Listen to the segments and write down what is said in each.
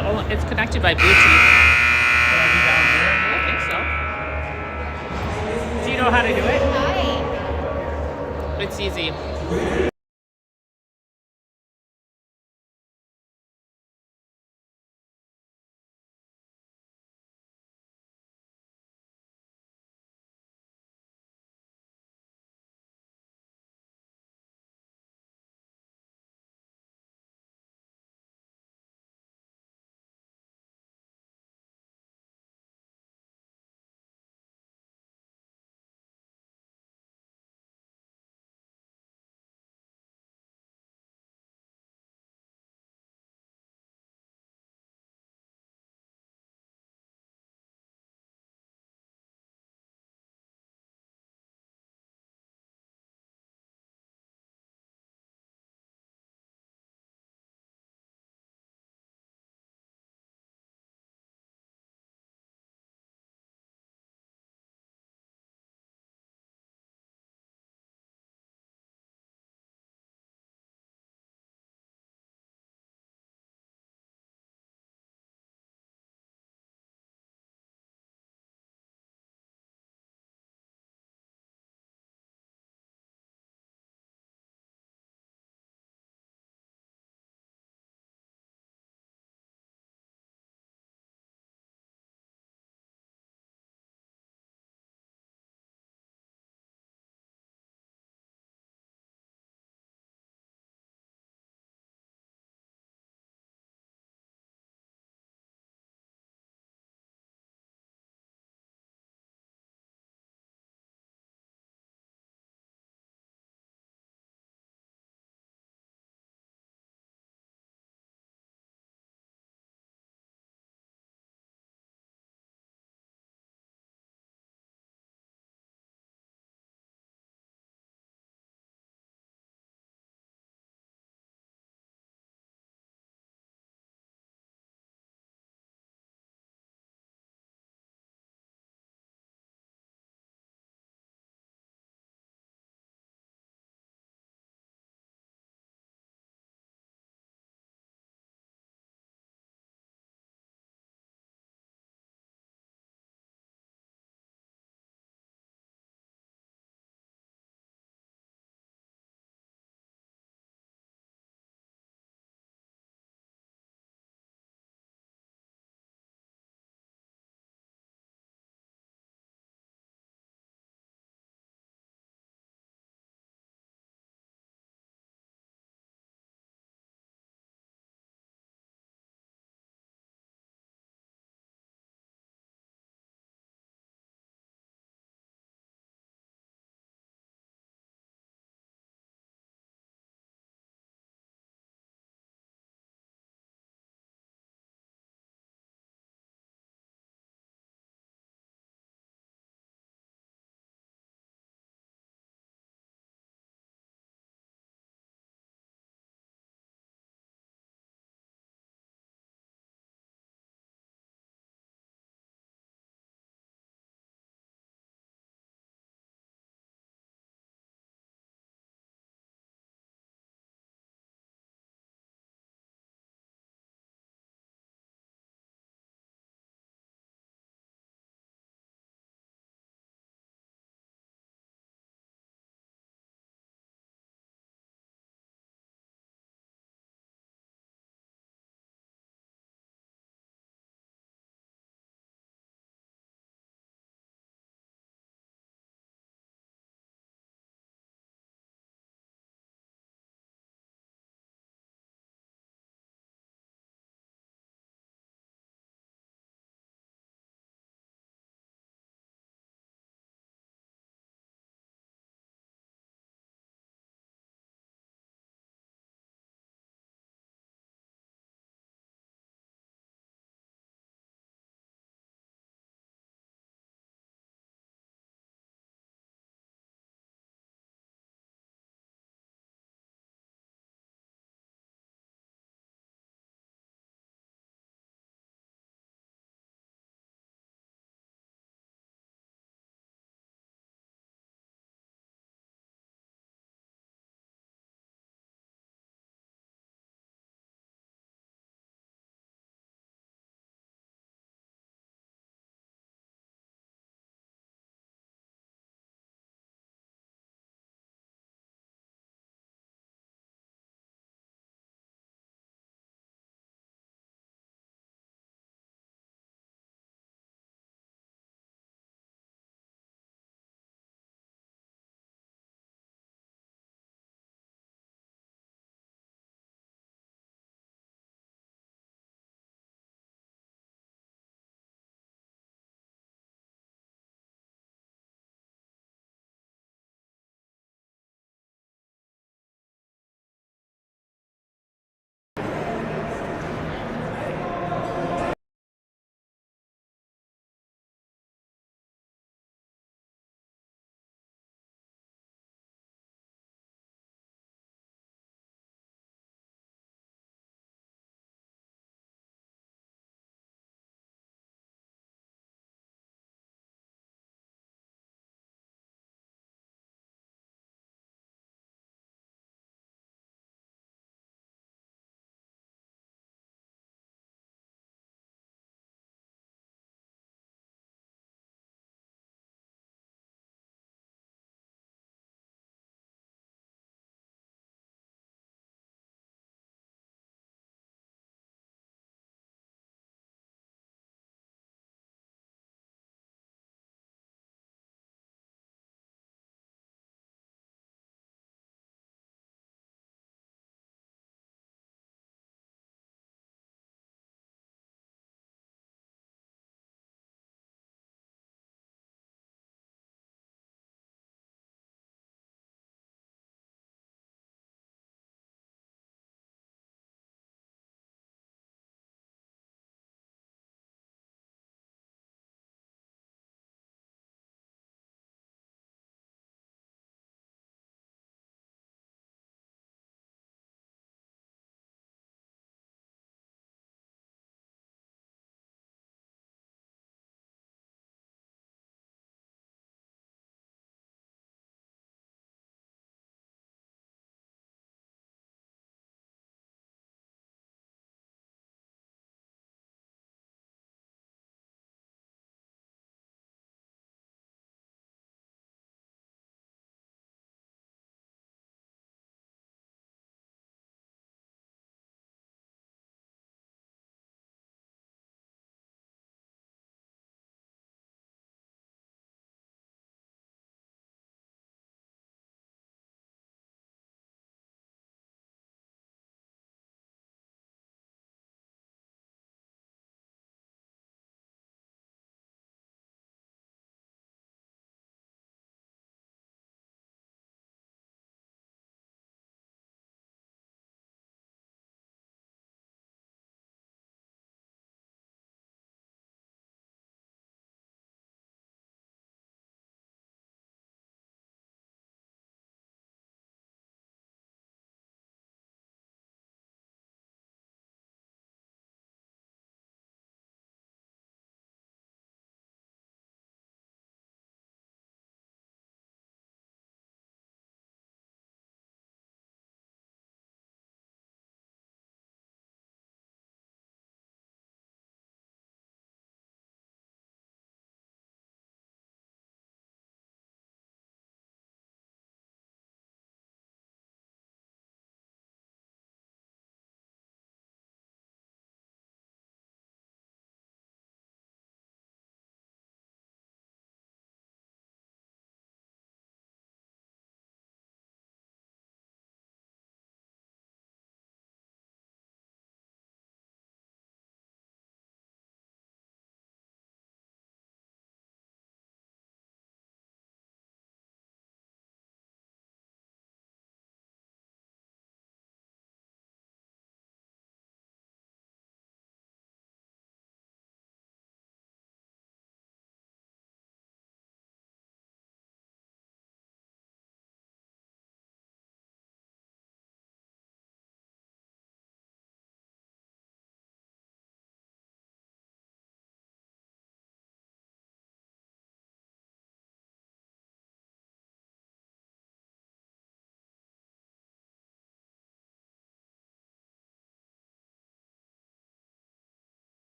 It's connected by Bluetooth. Will I be down here? I think so. Do you know how to do it? Hi. It's easy.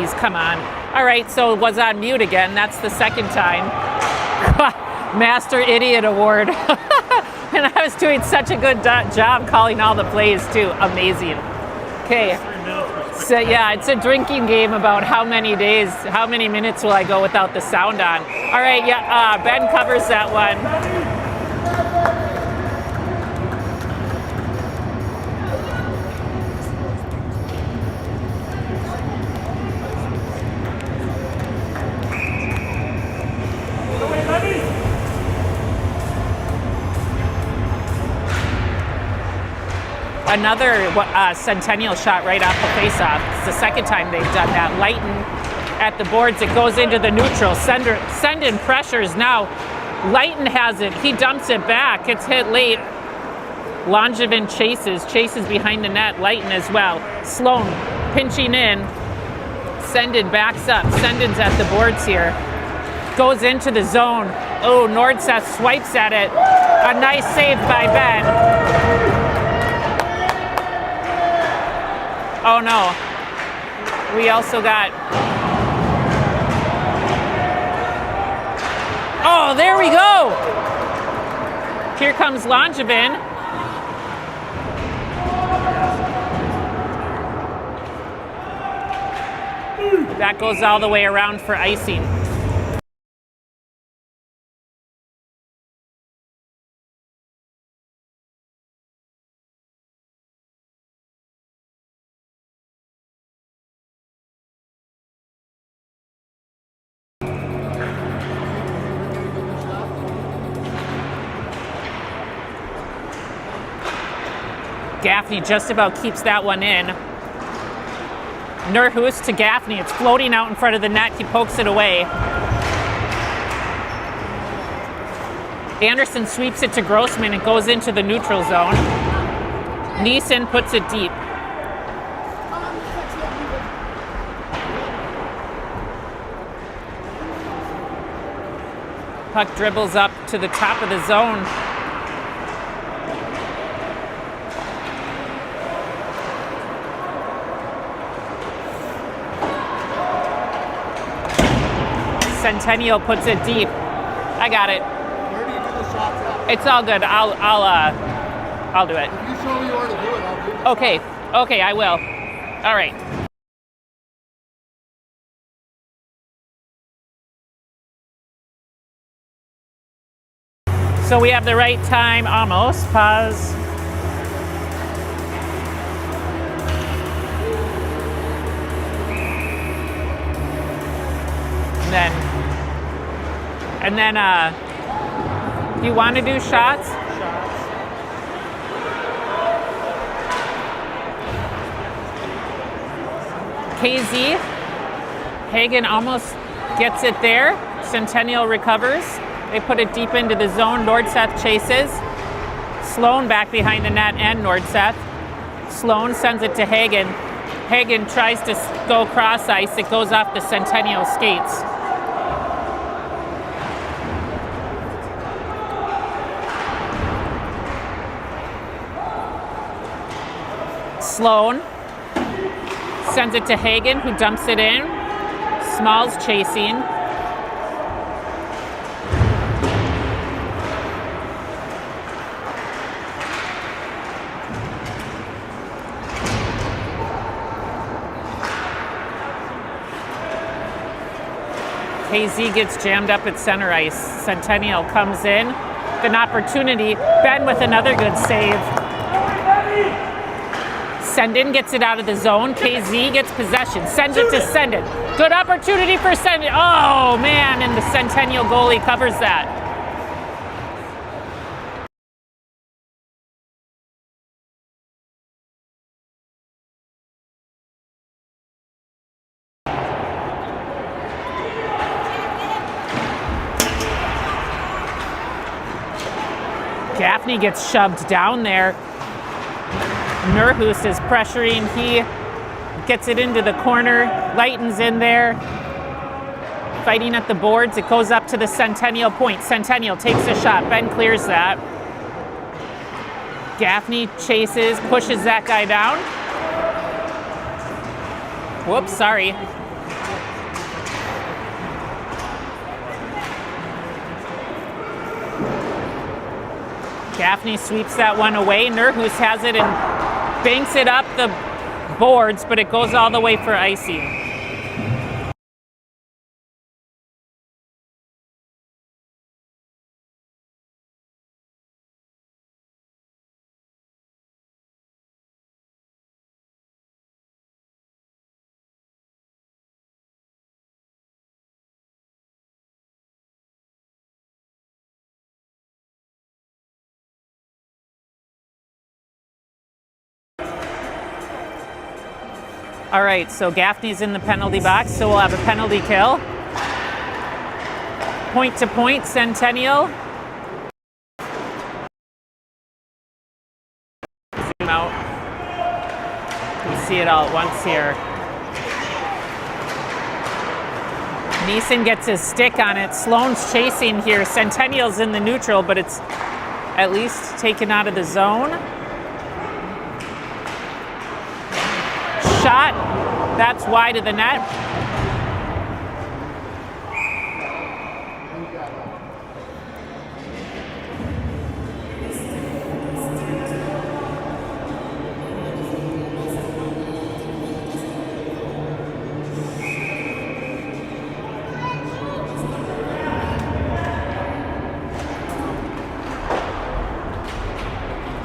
Jeez, come on. All right, so it was on mute again. That's the second time. Master Idiot Award. And I was doing such a good job calling all the plays, too. Amazing. Okay. So, yeah, it's a drinking game about how many minutes will I go without the sound on. All right, yeah, Ben covers that one. Another Centennial shot right off the faceoff. It's the second time they've done that. Lighten at the boards. It goes into the neutral. Sendin pressures now. Lighten has it. He dumps it back. It's hit late. Langevin chases behind the net. Lighten as well. Sloan pinching in. Sendin backs up. Sendin's at the boards here. Goes into the zone. Oh, Nordseth swipes at it. A nice save by Ben. Oh no, we also got, oh, there we go. Here comes Langevin. That goes all the way around for icing. Gaffney just about keeps that one in. Nurhus to Gaffney. It's floating out in front of the net. He pokes it away. Anderson sweeps it to Grossman. It goes into the neutral zone. Neeson puts it deep. Puck dribbles up to the top of the zone. Centennial puts it deep. I got it. Where do you do the shots at? It's all good. I'll do it. If you show me where to do it, I'll do it. Okay, I will. All right. So we have the right time, almost. Pause. And then, do you want to do shots? KZ. Hagen almost gets it there. Centennial recovers. They put it deep into the zone. Nordseth chases. Sloan back behind the net and Nordseth. Sloan sends it to Hagen. Hagen tries to go cross ice. It goes off the Centennial skates. Sloan sends it to Hagen, who dumps it in. Smalls chasing. KZ gets jammed up at center ice. Centennial comes in. An opportunity. Ben with another good save. Sendin gets it out of the zone. KZ gets possession. Sends it to Sendin. Good opportunity for Sendin. Oh, man, and the Centennial goalie covers that. Gaffney gets shoved down there. Nurhus is pressuring. He gets it into the corner. Lighten's in there. Fighting at the boards. It goes up to the Centennial point. Centennial takes a shot. Ben clears that. Gaffney chases, pushes that guy down. Whoops, sorry. Gaffney sweeps that one away. Nurhus has it and banks it up the boards, but it goes all the way for icing. All right, so Gaffney's in the penalty box, so we'll have a penalty kill. Point to point, Centennial. Zoom out. We see it all at once here. Neeson gets his stick on it. Sloan's chasing here. Centennial's in the neutral, but it's at least taken out of the zone. Shot, that's wide of the net.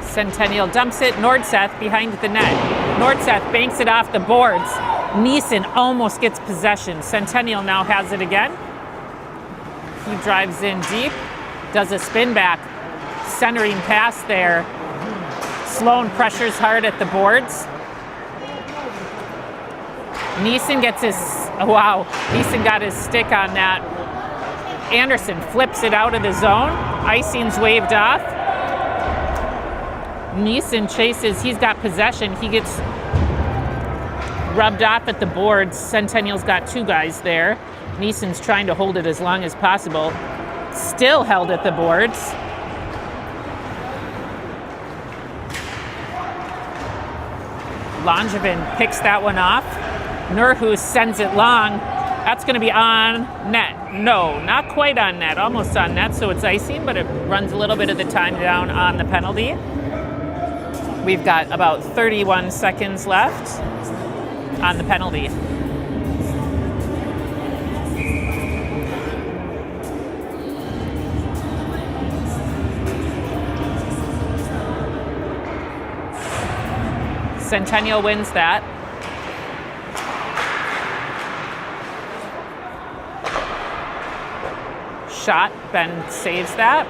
Centennial dumps it. Nordseth behind the net. Nordseth banks it off the boards. Neeson almost gets possession. Centennial now has it again. He drives in deep, does a spin back, centering pass there. Sloan pressures hard at the boards. Neeson gets his, wow, Neeson got his stick on that. Anderson flips it out of the zone. Icing's waved off. Neeson chases, he's got possession. He gets rubbed off at the boards. Centennial's got two guys there. Neeson's trying to hold it as long as possible. Still held at the boards. Langevin picks that one off. Nurhus sends it long. That's going to be on net. No, not quite on net. Almost on net, so it's icing, but it runs a little bit of the time down on the penalty. We've got about 31 seconds left on the penalty. Centennial wins that. Shot, Ben saves that.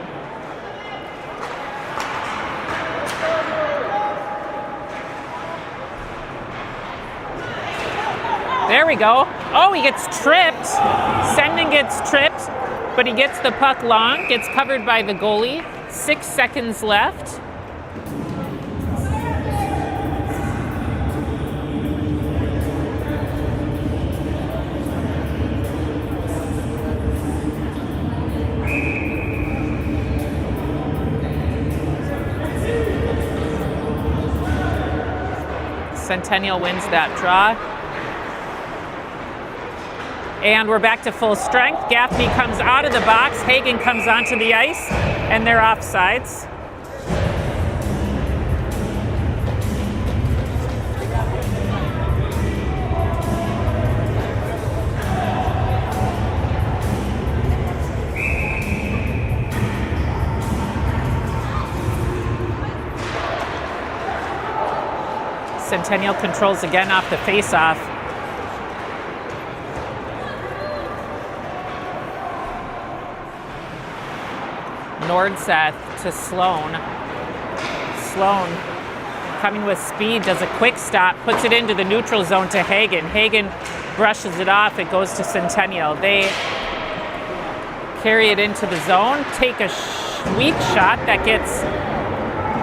There we go. Oh, he gets tripped. Sending gets tripped, but he gets the puck long, gets covered by the goalie. 6 seconds left. Centennial wins that draw. And we're back to full strength. Gaffney comes out of the box. Hagen comes onto the ice, and they're offsides. Centennial controls again off the face-off. Nordseth to Sloan. Sloan coming with speed, does a quick stop, puts it into the neutral zone to Hagen. Hagen brushes it off, it goes to Centennial. They carry it into the zone, take a weak shot that gets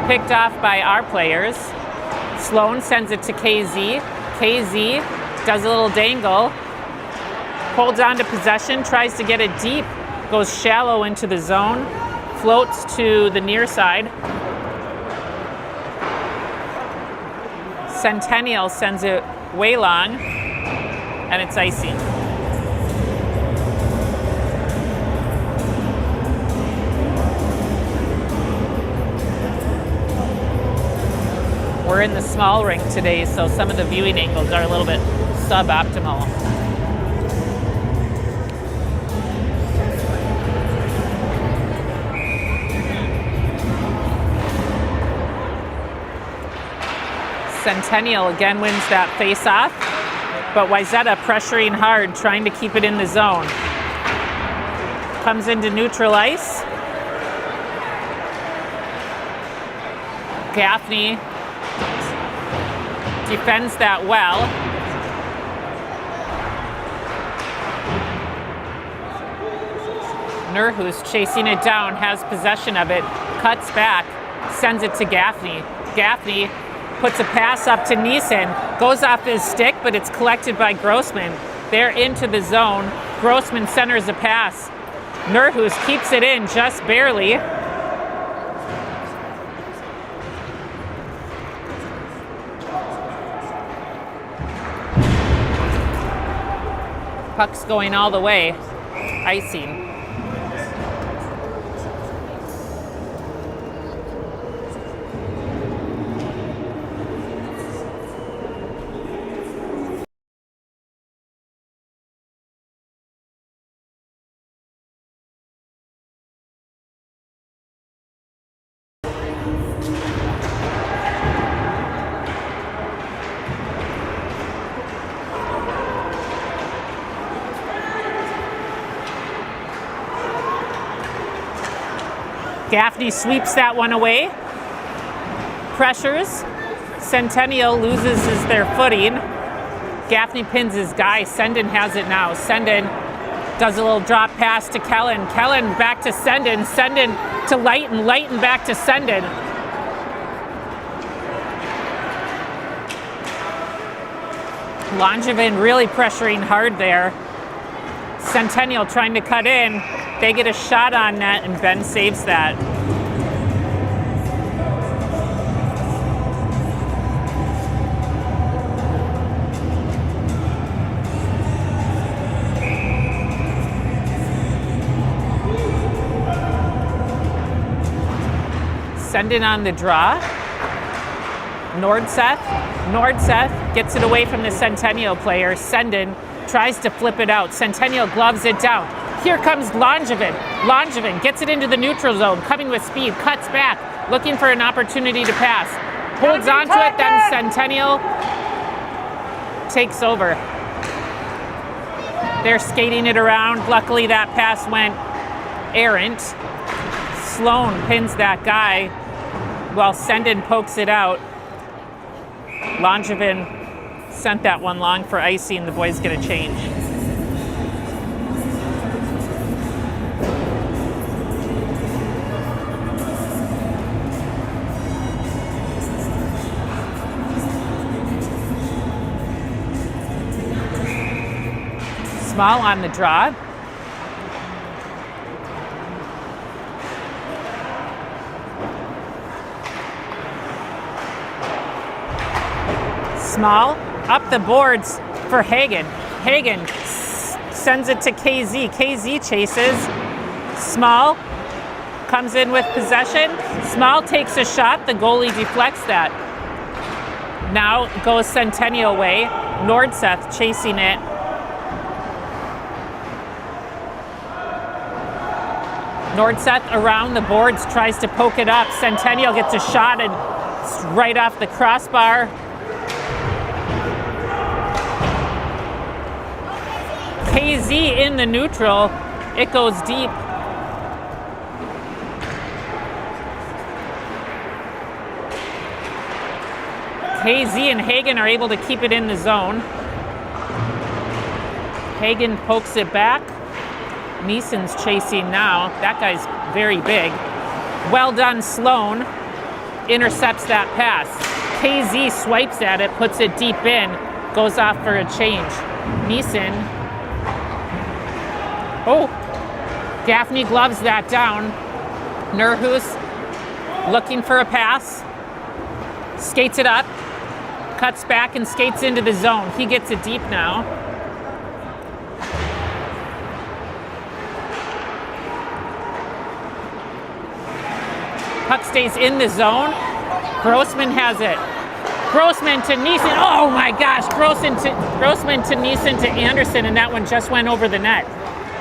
picked off by our players. Sloan sends it to KZ. KZ does a little dangle, holds on to possession, tries to get it deep, goes shallow into the zone, floats to the near side. Centennial sends it way long and it's icing. We're in the small ring today, so some of the viewing angles are a little bit suboptimal. Centennial again wins that face-off, but Wayzata pressuring hard, trying to keep it in the zone. Comes into neutral ice. Gaffney defends that well. Nurhus chasing it down, has possession of it, cuts back, sends it to Gaffney. Gaffney puts a pass up to Neeson, goes off his stick, but it's collected by Grossman. They're into the zone. Grossman centers a pass. Nurhus keeps it in just barely. Puck's going all the way. Icing. Gaffney sweeps that one away. Pressures. Centennial loses their footing. Gaffney pins his guy. Sendin has it now. Sendin does a little drop pass to Kellen. Kellen back to Sendin. Sendin to Leighton. Leighton back to Sendin. Langevin really pressuring hard there. Centennial trying to cut in. They get a shot on net, and Ben saves that. Sendin on the draw. Nordseth gets it away from the Centennial player. Sendin tries to flip it out. Centennial gloves it down. Here comes Langevin. Langevin gets it into the neutral zone, coming with speed, cuts back, looking for an opportunity to pass. Holds on to it, then Centennial takes over. They're skating it around. Luckily, that pass went errant. Sloan pins that guy while Sendin pokes it out. Langevin sent that one long for icing. The boys get a change. Small on the draw. Small up the boards for Hagen. Hagen sends it to KZ. KZ chases. Small comes in with possession. Small takes a shot. The goalie deflects that. Now goes Centennial way. Nordseth chasing it. Nordseth around the boards, tries to poke it up. Centennial gets a shot and it's right off the crossbar. KZ in the neutral. It goes deep. KZ and Hagen are able to keep it in the zone. Hagen pokes it back. Neeson's chasing now. That guy's very big. Well done, Sloan. Intercepts that pass. KZ swipes at it, puts it deep in, goes off for a change. Neeson. Oh, Gaffney gloves that down. Nurhus looking for a pass. Skates it up. Cuts back and skates into the zone. He gets it deep now. Puck stays in the zone. Grossman has it. Grossman to Neeson. Oh my gosh, Grossman to Neeson to Anderson, and that one just went over the net.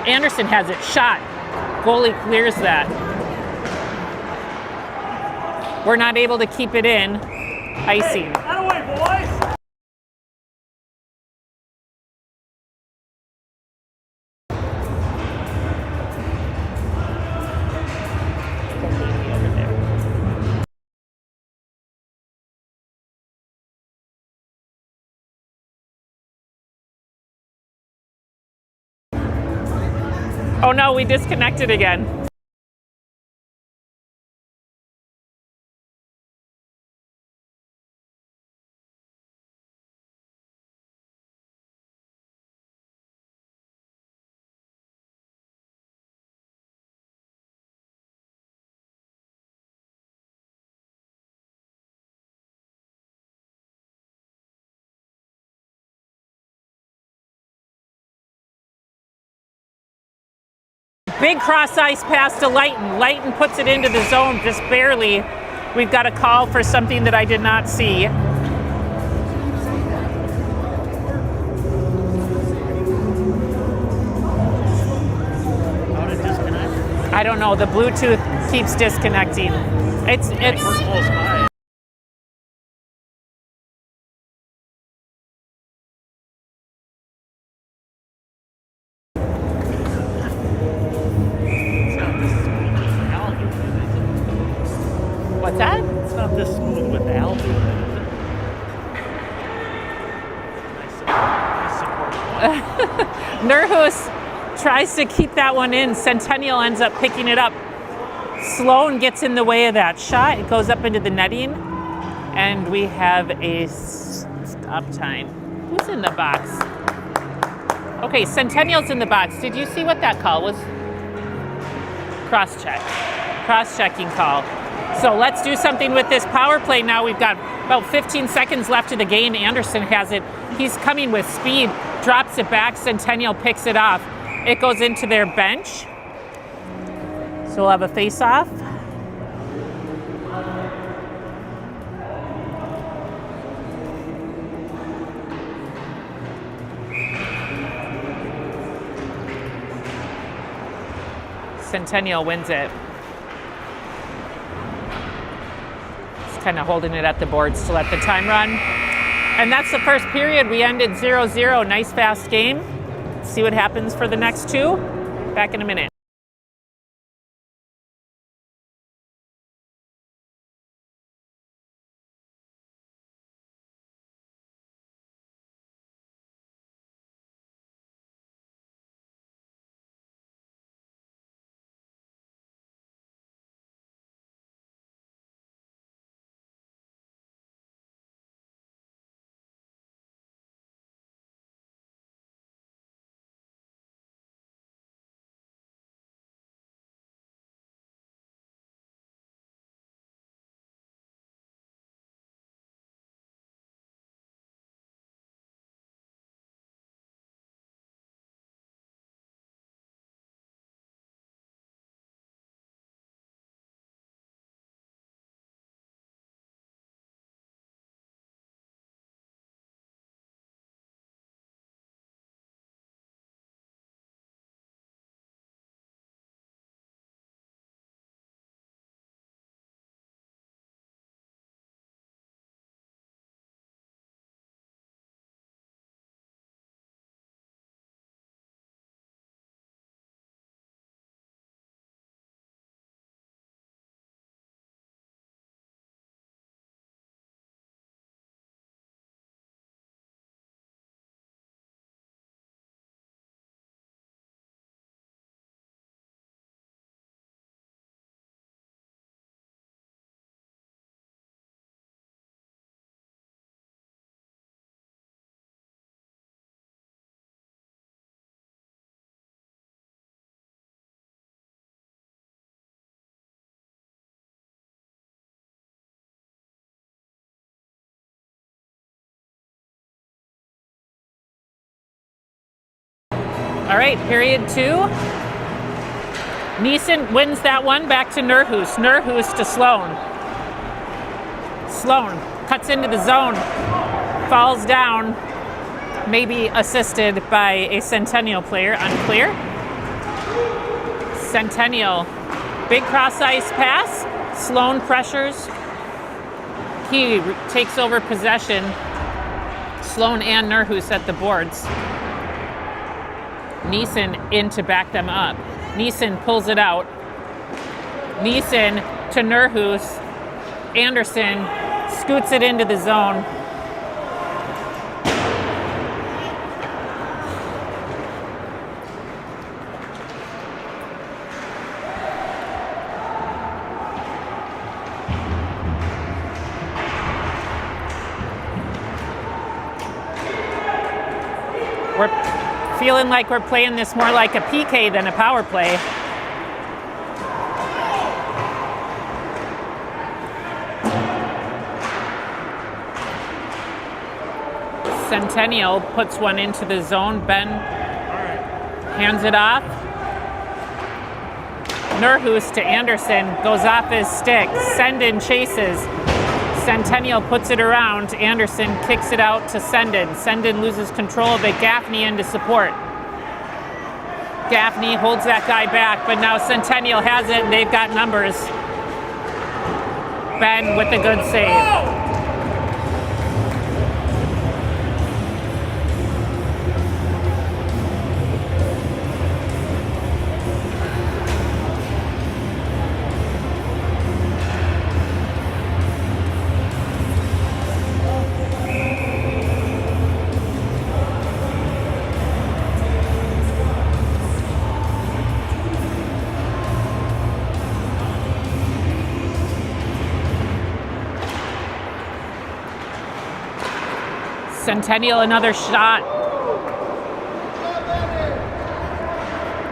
Anderson has it. Shot. Goalie clears that. We're not able to keep it in. Icing. That away, boys! Oh no, we disconnected again. Big cross ice pass to Lighton. Lighton puts it into the zone just barely. We've got a call for something that I did not see. How did it disconnect? I don't know. The Bluetooth keeps disconnecting. It's We're close by. It's not this smooth with Al doing it, is it? what's that? It's not this smooth with Al doing it, is it? Nice support. Nerhus tries to keep that one in. Centennial ends up picking it up. Sloan gets in the way of that shot. It goes up into the netting, and we have a stop time. Who's in the box? Okay, Centennial's in the box. Did you see what that call was? Cross-check. Cross-checking call. So let's do something with this power play now. We've got about 15 seconds left of the game. Anderson has it. He's coming with speed, drops it back. Centennial picks it off. It goes into their bench. So we'll have a face-off. Centennial wins it. Just kind of holding it at the boards to let the time run. And that's the first period. We ended 0-0. Nice fast game. See what happens for the next two. Back in a minute. All right, period two. Neeson wins that one, back to Nurhus. Nurhus to Sloan. Sloan cuts into the zone, falls down, maybe assisted by a Centennial player, unclear. Centennial, big cross ice pass. Sloan pressures. He takes over possession. Sloan and Nurhus at the boards. Neeson in to back them up. Neeson pulls it out. Neeson to Nurhus. Anderson scoots it into the zone. We're feeling like we're playing this more like a PK than a power play. Centennial puts one into the zone. Ben hands it off. Nurhus to Anderson, goes off his stick. Sendin chases. Centennial puts it around. Anderson kicks it out to Sendin. Sendin loses control of it. Gaffney in to support. Gaffney holds that guy back, but now Centennial has it and they've got numbers. Ben with a good save. Centennial, another shot.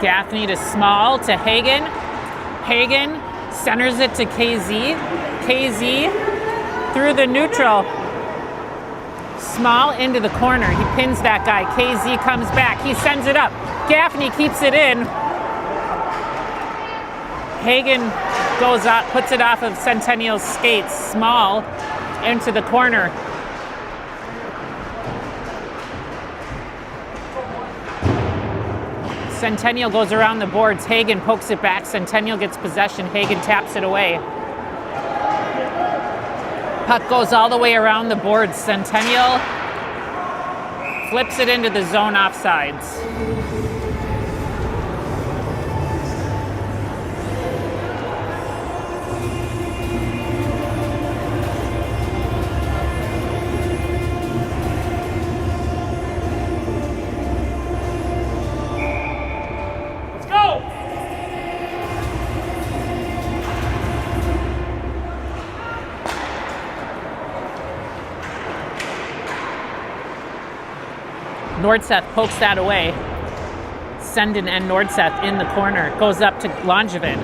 Gaffney to Small to Hagen. Hagen centers it to KZ. KZ through the neutral. Small into the corner. He pins that guy. KZ comes back. He sends it up. Gaffney keeps it in. Hagen goes up, puts it off of Centennial's skates. Small into the corner. Centennial goes around the boards. Hagen pokes it back. Centennial gets possession. Hagen taps it away. Puck goes all the way around the boards. Centennial flips it into the zone offsides. Nordseth pokes that away. Sendin and Nordseth in the corner. Goes up to Langevin.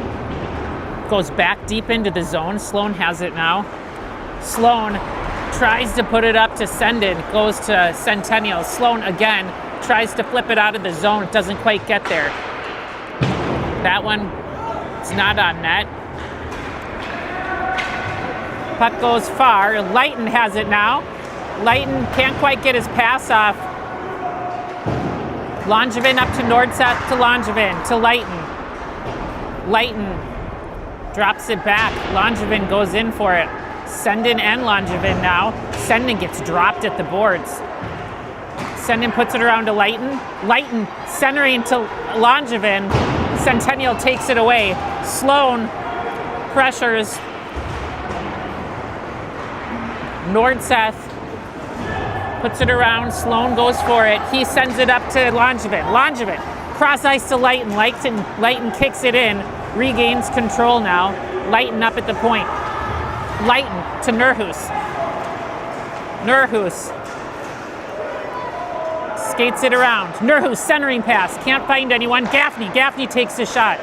Goes back deep into the zone. Sloan has it now. Sloan tries to put it up to Sendin. Goes to Centennial. Sloan again tries to flip it out of the zone. Doesn't quite get there. That one, it's not on net. Puck goes far. Leighton has it now. Leighton can't quite get his pass off. Langevin up to Nordseth to Langevin to Leighton. Leighton drops it back. Langevin goes in for it. Sendin and Langevin now. Sendin gets dropped at the boards. Sendin puts it around to Leighton. Leighton centering to Langevin. Centennial takes it away. Sloan pressures. Nordseth puts it around. Sloan goes for it. He sends it up to Langevin. Langevin cross ice to Leighton. Leighton kicks it in. Regains control now. Leighton up at the point. Leighton to Nurhus. Nurhus skates it around. Nurhus centering pass. Can't find anyone. Gaffney takes the shot.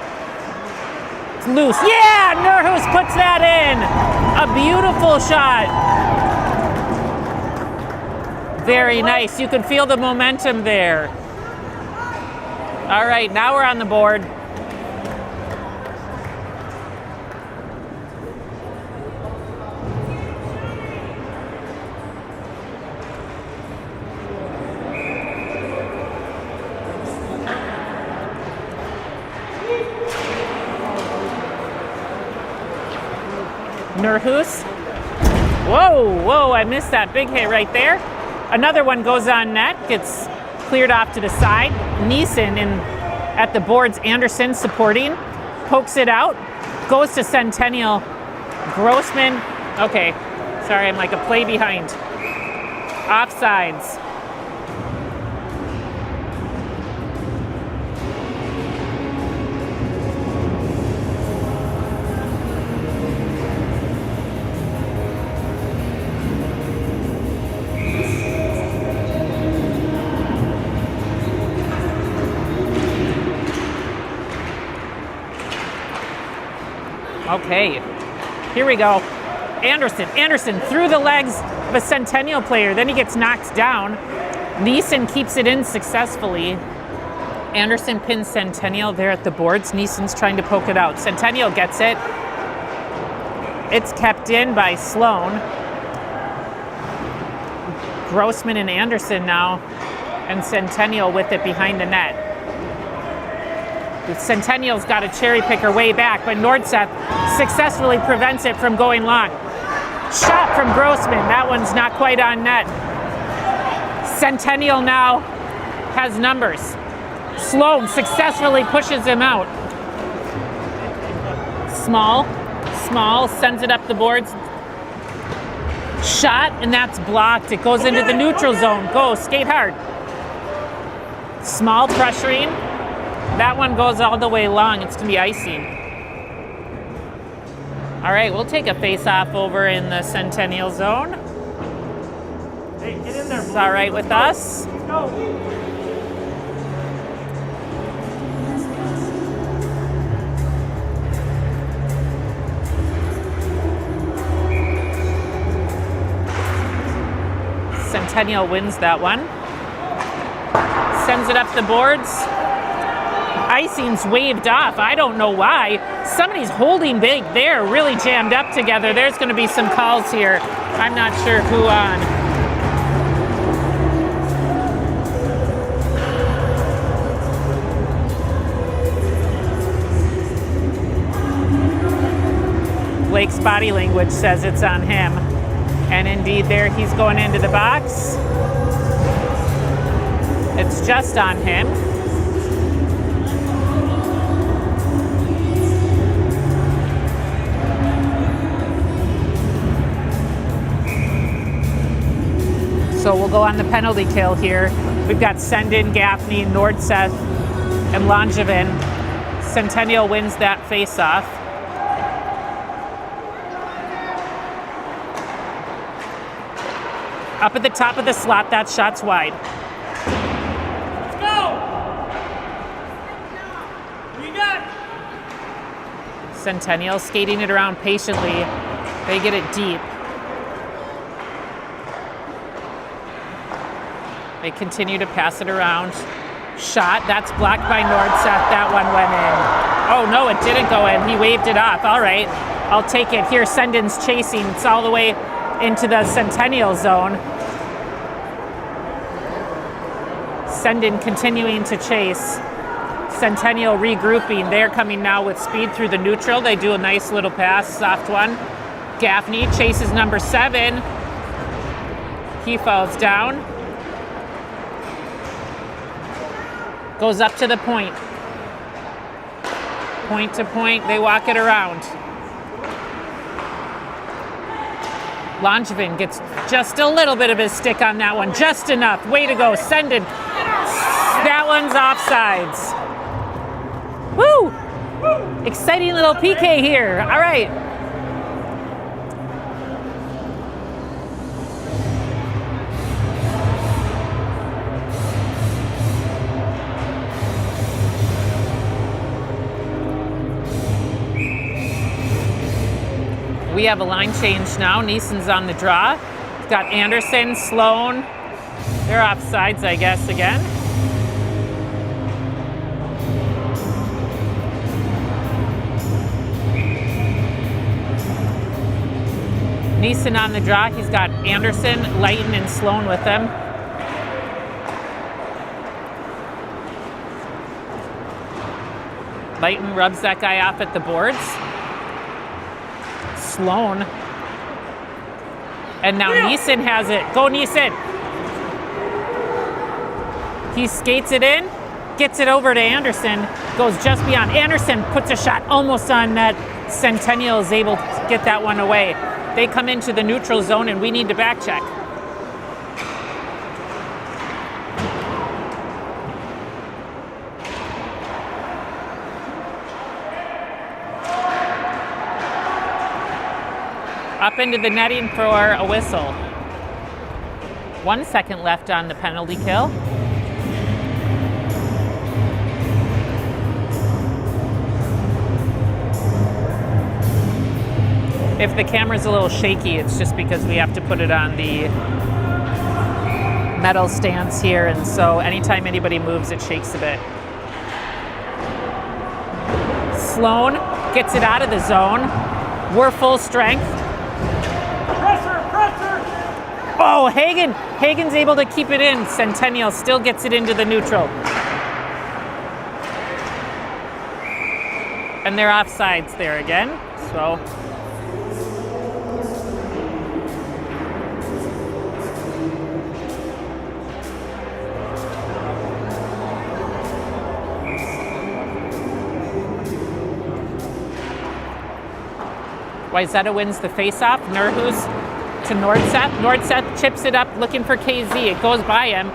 It's loose. Yeah! Nurhus puts that in. A beautiful shot. Very nice. You can feel the momentum there. All right, now we're on the board. Nurhus. Whoa, I missed that big hit right there. Another one goes on net, gets cleared off to the side. Neeson at the boards, Anderson supporting, pokes it out, goes to Centennial. Grossman, okay, sorry, I'm like a play behind. Offsides. Okay, here we go. Anderson through the legs of a Centennial player. Then he gets knocked down. Neeson keeps it in successfully. Anderson pins Centennial there at the boards. Neeson's trying to poke it out. Centennial gets it. It's kept in by Sloan. Grossman and Anderson now, and Centennial with it behind the net. Centennial's got a cherry picker way back, but Nordseth successfully prevents it from going long. Shot from Grossman. That one's not quite on net. Centennial now has numbers. Sloan successfully pushes him out. Small, sends it up the boards. Shot, and that's blocked. It goes into the neutral zone. Go, skate hard. Small pressuring. That one goes all the way long. It's going to be icing. All right, we'll take a face-off over in the Centennial zone. Hey, get in there. It's all right with us. Let's go. Centennial wins that one. Sends it up the boards. Icing's waved off. I don't know why. Somebody's holding big there, really jammed up together. There's going to be some calls here. I'm not sure who on. Blake's body language says it's on him. And indeed, there he's going into the box. It's just on him. So we'll go on the penalty kill here. We've got Sendin, Gaffney, Nordseth, and Langevin. Centennial wins that face-off. Up at the top of the slot, that shot's wide. Let's go. What you got? Centennial skating it around patiently. They get it deep. They continue to pass it around. Shot, that's blocked by Nordseth. That one went in. Oh no, it didn't go in. He waved it off. All right, I'll take it. Here, Sendin's chasing. It's all the way into the Centennial zone. Sendin continuing to chase. Centennial regrouping. They're coming now with speed through the neutral. They do a nice little pass, soft one. Gaffney chases number 7. He falls down. Goes up to the point. Point to point, they walk it around. Langevin gets just a little bit of his stick on that one. Just enough. Way to go. Send it. That one's offsides. Woo! Exciting little PK here. All right. We have a line change now. Neeson's on the draw. We've got Anderson, Sloan. They're offsides, I guess, again. Neeson on the draw. He's got Anderson, Lighton, and Sloan with him. Lighton rubs that guy off at the boards. Sloan. And now Neeson has it. Go, Neeson. He skates it in, gets it over to Anderson, goes just beyond. Anderson puts a shot almost on net. Centennial is able to get that one away. They come into the neutral zone, and we need to back check. Up into the netting for a whistle. 1 second left on the penalty kill. If the camera's a little shaky, it's just because we have to put it on the metal stance here, and so anytime anybody moves, it shakes a bit. Sloan gets it out of the zone. We're full strength. Pressure! Oh, Hagen's able to keep it in. Centennial still gets it into the neutral. And they're offsides there again, so. Wayzata wins the faceoff. Nurhus to Nordseth. Nordseth chips it up looking for KZ. It goes by him.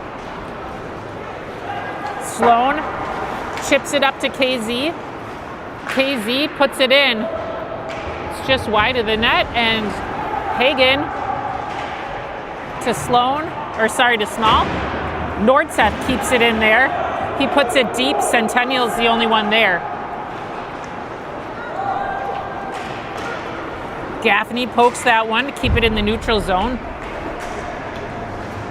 Sloan chips it up to KZ. KZ puts it in. It's just wide of the net, and Hagen to Sloan, or sorry, to Small. Nordseth keeps it in there. He puts it deep. Centennial's the only one there. Gaffney pokes that one to keep it in the neutral zone.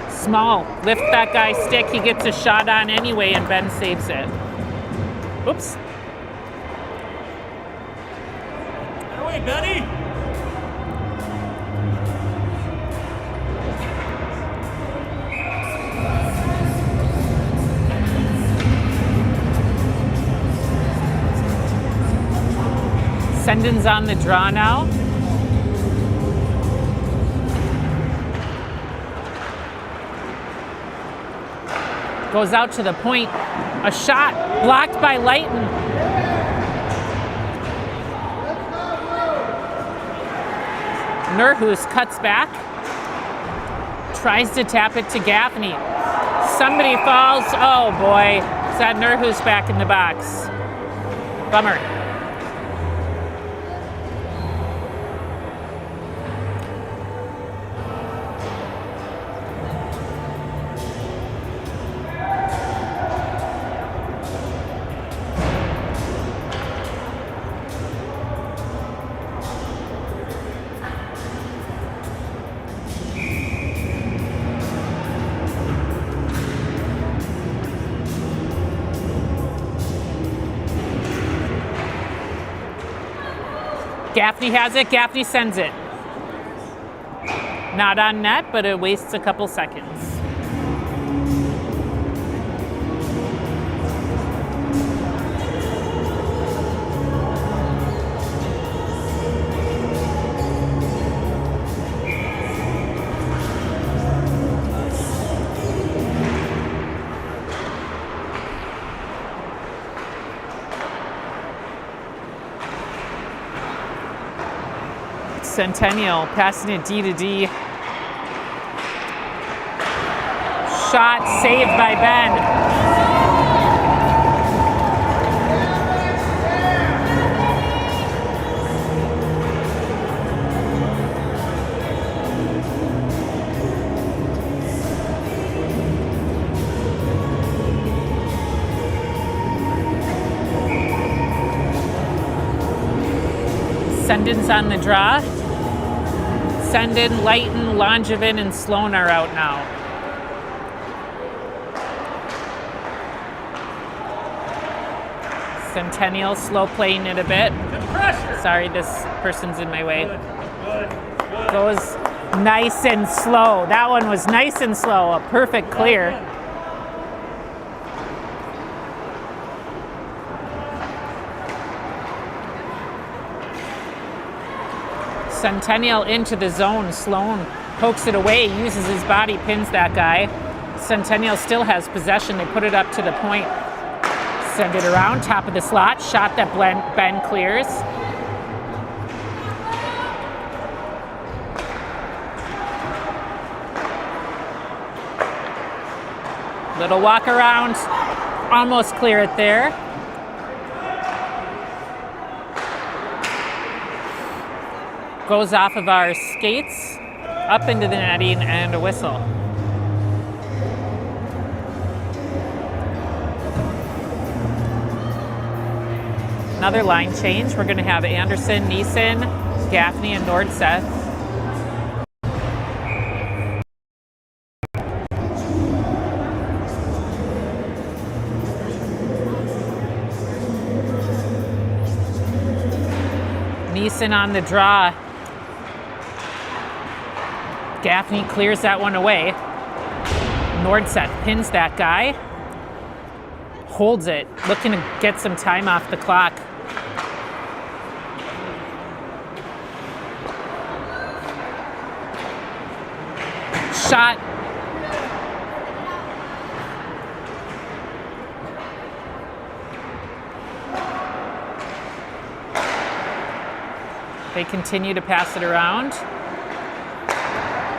Small lifts that guy's stick. He gets a shot on anyway, and Ben saves it. Oops. Get away, Benny! Sendon's on the draw now. Goes out to the point. A shot blocked by Leighton. Nurhus cuts back. Tries to tap it to Gaffney. Somebody falls. Oh boy. Is that Nurhus back in the box? Bummer. Gaffney has it. Gaffney sends it. Not on net, but it wastes a couple seconds. Centennial passing it D to D. Shot saved by Ben. Sendon's on the draw. Sendon, Leighton, Langevin, and Sloan are out now. Centennial slow playing it a bit. Sorry, this person's in my way. Good. Goes nice and slow. That one was nice and slow. A perfect clear. Centennial into the zone. Sloan pokes it away, uses his body, pins that guy. Centennial still has possession. They put it up to the point. Send it around, top of the slot. Shot that Ben clears. Little walk around. Almost clear it there. Goes off of our skates, up into the netting, and a whistle. Another line change. We're going to have Anderson, Neeson, Gaffney, and Nordseth. Neeson on the draw. Gaffney clears that one away. Nordseth pins that guy. Holds it, looking to get some time off the clock. Shot. They continue to pass it around.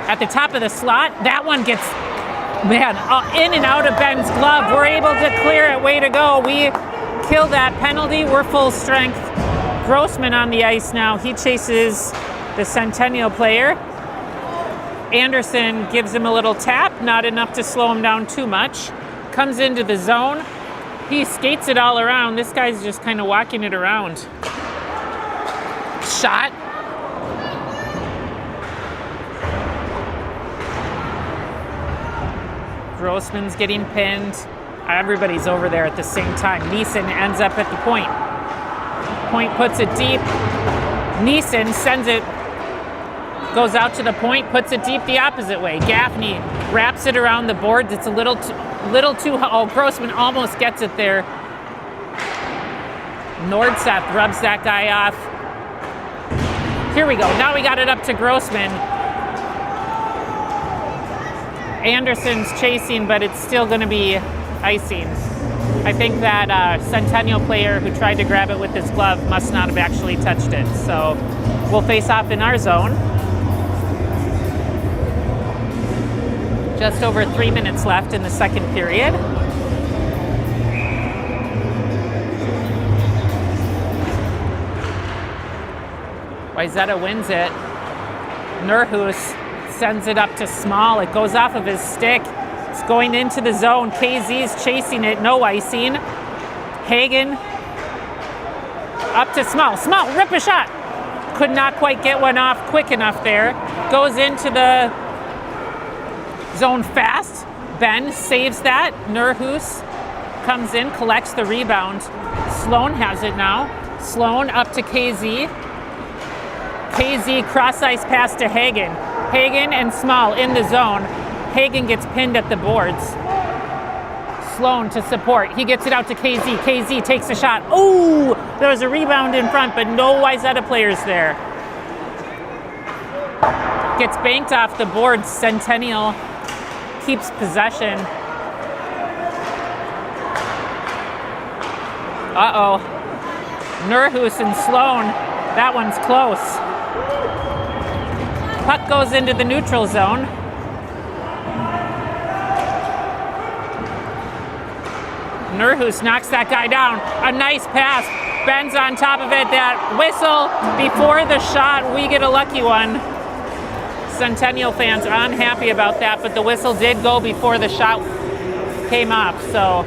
At the top of the slot, that one gets, man, in and out of Ben's glove. We're able to clear it. Way to go. We kill that penalty. We're full strength. Grossman on the ice now. He chases the Centennial player. Anderson gives him a little tap, not enough to slow him down too much. Comes into the zone. He skates it all around. This guy's just kind of walking it around. Shot. Grossman's getting pinned. Everybody's over there at the same time. Neeson ends up at the point. Point puts it deep. Neeson sends it, goes out to the point, puts it deep the opposite way. Gaffney wraps it around the boards. It's a little too, oh, Grossman almost gets it there. Nordseth rubs that guy off. Here we go. Now we got it up to Grossman. Anderson's chasing, but it's still going to be icing. I think that Centennial player who tried to grab it with his glove must not have actually touched it. So we'll face off in our zone. Just over 3 minutes left in the second period. Wayzata wins it. Nurhus sends it up to Small. It goes off of his stick. It's going into the zone. KZ's chasing it. No icing. Hagen up to Small. Small, rip a shot. Could not quite get one off quick enough there. Goes into the zone fast. Ben saves that. Nurhus comes in, collects the rebound. Sloan has it now. Sloan up to KZ. KZ cross ice pass to Hagen. Hagen and Small in the zone. Hagen gets pinned at the boards. Sloan to support. He gets it out to KZ. KZ takes a shot. Ooh, there was a rebound in front, but no Wayzata players there. Gets banked off the boards. Centennial keeps possession. Uh-oh. Nurhus and Sloan. That one's close. Puck goes into the neutral zone. Nurhus knocks that guy down. A nice pass. Ben's on top of it. That whistle before the shot. We get a lucky one. Centennial fans unhappy about that, but the whistle did go before the shot came off, so.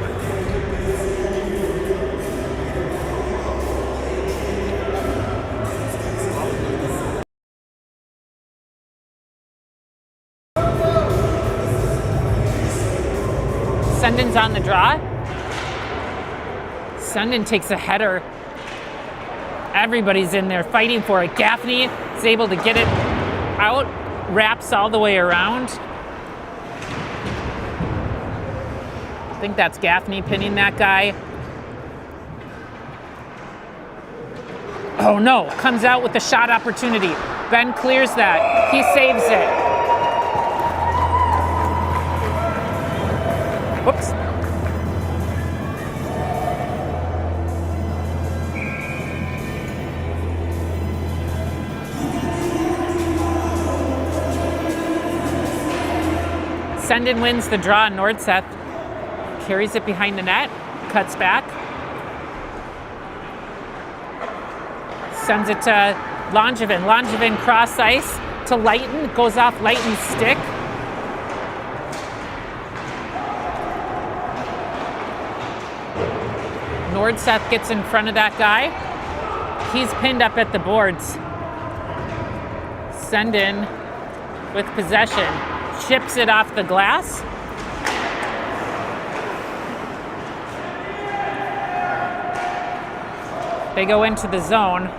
Sundin's on the draw. Sundin takes a header. Everybody's in there fighting for it. Gaffney is able to get it out, wraps all the way around. I think that's Gaffney pinning that guy. Oh no, comes out with the shot opportunity. Ben clears that. He saves it. Whoops. Sendin wins the draw. Nordseth carries it behind the net, cuts back, sends it to Langevin. Langevin cross ice to Leighton, goes off Leighton's stick. Nordseth gets in front of that guy. He's pinned up at the boards. Sendin with possession. Chips it off the glass. They go into the zone.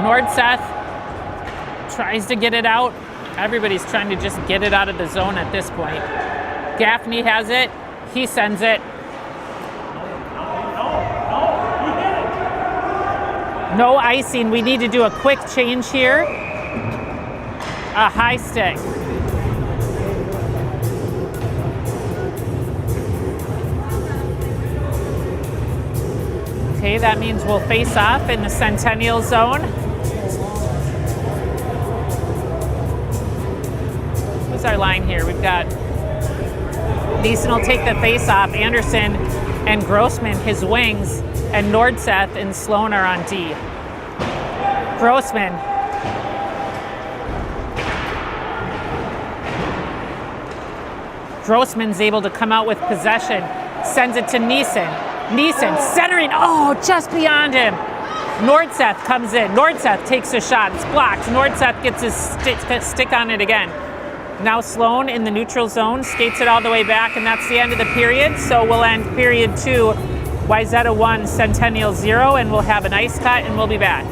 Nordseth tries to get it out. Everybody's trying to just get it out of the zone at this point. Gaffney has it. He sends it. No icing. We need to do a quick change here. A high stick. Okay, that means we'll face off in the Centennial zone. Who's our line here? We've got Neeson will take the face off. Anderson and Grossman, his wings, and Nordseth and Sloan are on D. Grossman. Grossman's able to come out with possession. Sends it to Neeson. Neeson centering. Oh, just beyond him. Nordseth comes in. Nordseth takes a shot. It's blocked. Nordseth gets his stick on it again. Now Sloan in the neutral zone, skates it all the way back, and that's the end of the period. So we'll end period 2, Wayzata 1, Centennial 0, and we'll have an ice cut, and we'll be back.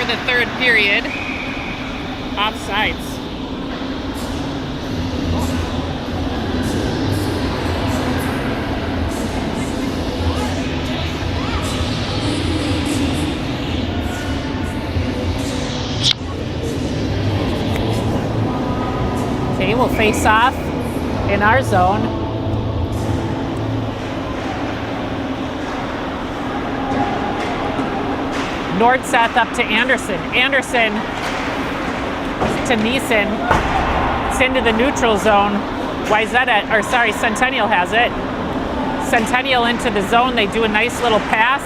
the third period. Offsides. Okay, we'll face off in our zone. North-south up to Anderson. Anderson to Neeson. It's into the neutral zone. Centennial has it. Centennial into the zone. They do a nice little pass.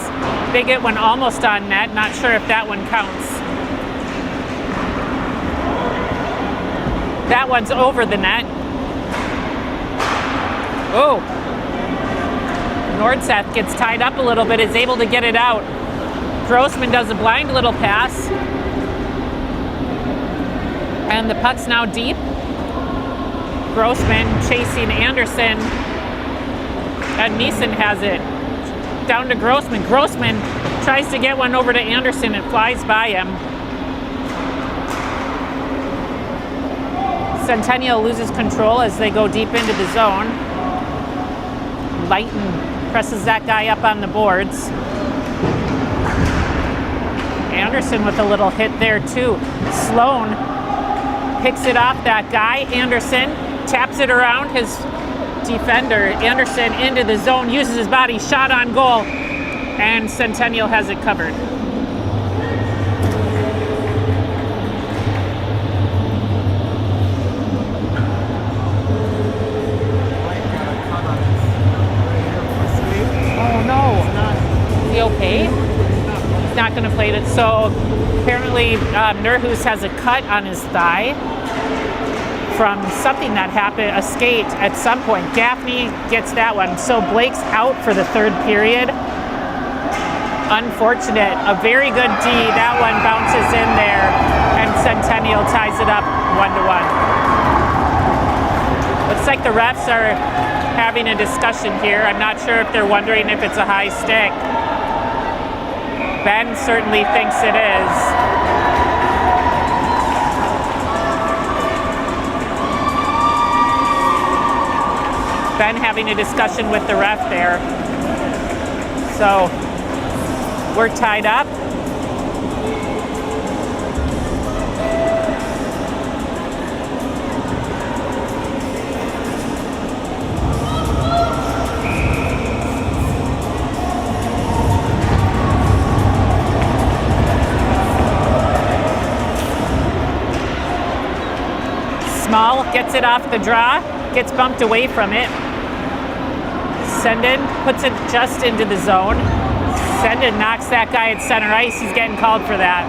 They get one almost on net. Not sure if that one counts. That one's over the net. Oh. Nordseth gets tied up a little bit, is able to get it out. Grossman does a blind little pass. And the puck's now deep. Grossman chasing Anderson. And Neeson has it. Down to Grossman. Grossman tries to get one over to Anderson. It flies by him. Centennial loses control as they go deep into the zone. Lighton presses that guy up on the boards. Anderson with a little hit there too. Sloan picks it off that guy. Anderson taps it around his defender. Anderson into the zone, uses his body, shot on goal, and Centennial has it covered. Is he okay? He's not going to play it. So apparently Nurhus has a cut on his thigh from something that happened, a skate at some point. Gaffney gets that one. So Blake's out for the third period. Unfortunate. A very good D. That one bounces in there, and Centennial ties it up 1-1. Looks like the refs are having a discussion here. I'm not sure if they're wondering if it's a high stick. Ben certainly thinks it is. Ben having a discussion with the ref there. So we're tied up. Small gets it off the draw, gets bumped away from it. Sendin puts it just into the zone. Sendin knocks that guy at center ice. He's getting called for that.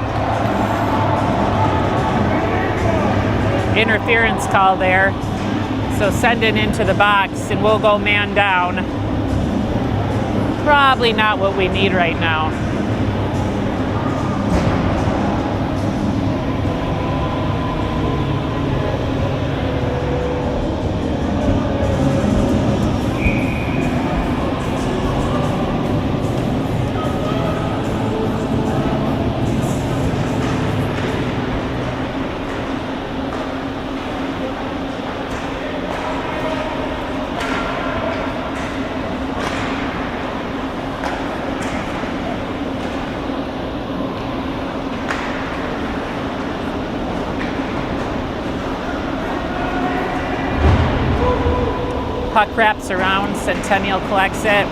Interference call there. So Sendin into the box, and we'll go man down. Probably not what we need right now. Puck wraps around, Centennial collects it.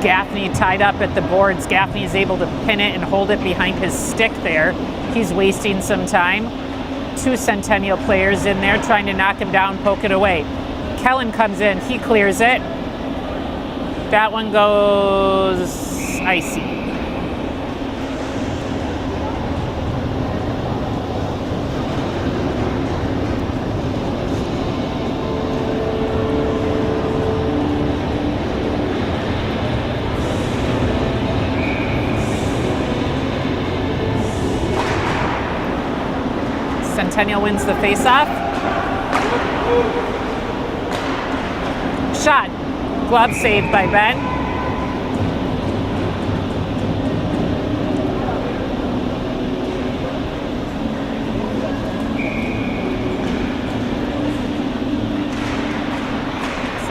Gaffney tied up at the boards. Gaffney is able to pin it and hold it behind his stick there. He's wasting some time. Two Centennial players in there trying to knock him down, poke it away. Kellen comes in, he clears it. That one goes icy. Centennial wins the faceoff. Shot. Glove saved by Ben.